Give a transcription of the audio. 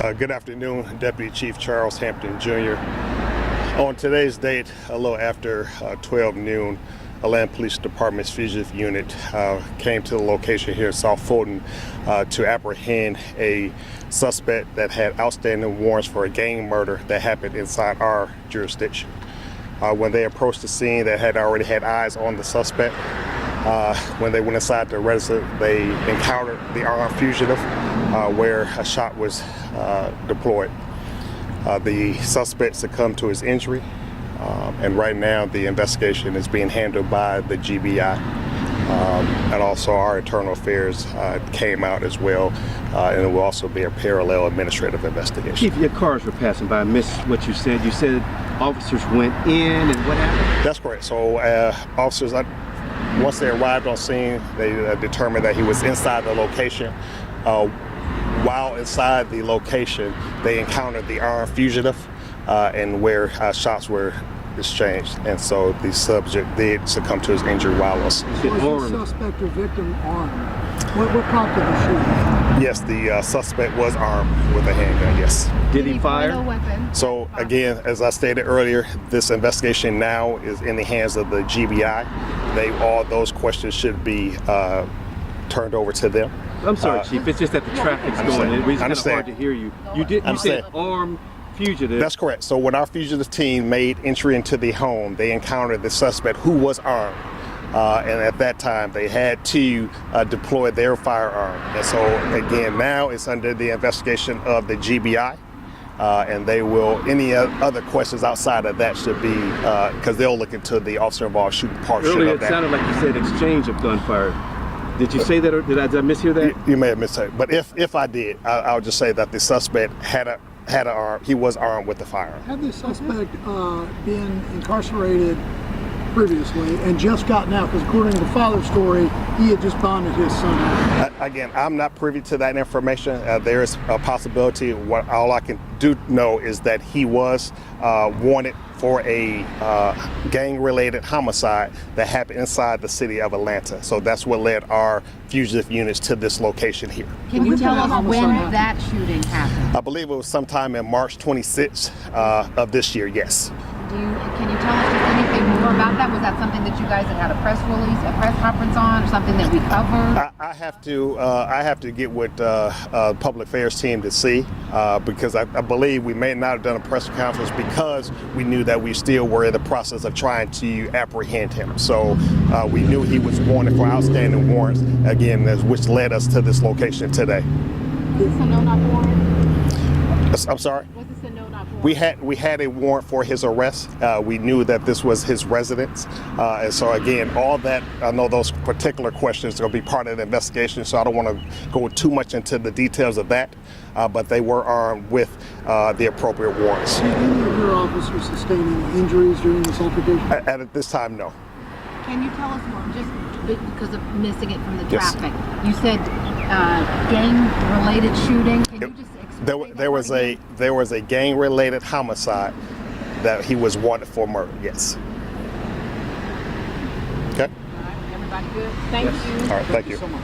Good afternoon, Deputy Chief Charles Hampton Jr. On today's date, a little after 12 noon, Atlanta Police Department's fugitive unit came to the location here in South Fulton to apprehend a suspect that had outstanding warrants for a gang murder that happened inside our jurisdiction. When they approached the scene, they had already had eyes on the suspect. When they went inside the residence, they encountered the armed fugitive where a shot was deployed. The suspect succumbed to his injury, and right now the investigation is being handled by the GBI, and also our internal affairs came out as well, and it will also be a parallel administrative investigation. Chief, your cars were passing by. I missed what you said. You said officers went in, and what happened? That's correct. So officers, once they arrived on scene, they determined that he was inside the location. While inside the location, they encountered the armed fugitive and where shots were exchanged. And so the subject did succumb to his injury while on scene. Was the suspect or victim armed? What prompted the shooting? Yes, the suspect was armed with a handgun, yes. Did he fire? No weapon. So again, as I stated earlier, this investigation now is in the hands of the GBI. All those questions should be turned over to them. I'm sorry, Chief. It's just that the traffic's going. It's kind of hard to hear you. You said armed fugitive. That's correct. So when our fugitive team made entry into the home, they encountered the suspect who was armed. And at that time, they had to deploy their firearm. And so again, now it's under the investigation of the GBI. And they will, any other questions outside of that should be, because they'll look into the officer involved shooting portion Earlier, of that. it sounded like you said exchange of gunfire. Did you say that, or did I mishear that? You may have missed it, but if I did, I'll just say that the suspect had an arm. He was armed with the firearm. Had the suspect been incarcerated previously and just gotten out? Because according to the father's story, he had just bonded his son out. Again, I'm not privy to that information. There is a possibility. All I can know is that he was wanted for a gang-related homicide that happened inside the city of Atlanta. So that's what led our fugitive units to this location here. Can you tell us when that shooting happened? I believe it was sometime in March 26th of this year, yes. Can you tell us just anything more about that? Was that something that you guys had a press release, a press conference on, or something that we covered? I have to get with public affairs team to see, because I believe we may not have done a press conference because we knew that we still were in the process of trying to apprehend him. So we knew he was wanted for outstanding warrants, again, which led us to this location today. Was this a no-knock warrant? I'm sorry? Was this a no-knock warrant? We had a warrant for his arrest. We knew that this was his residence, and so again, all that, I know those particular questions are going to be part of the investigation, so I don't want to go too much into the details of that, but they were armed with the appropriate warrants. Did any of your officers sustain any injuries during this altercation? At this time, no. Can you tell us more, just because of missing it from the Yes. traffic? You said gang-related shooting. Can you just explain There was a gang-related homicide that he was wanted for murder. Yes. Okay. All right, everybody good? Thank you. All right. Thank you. So much.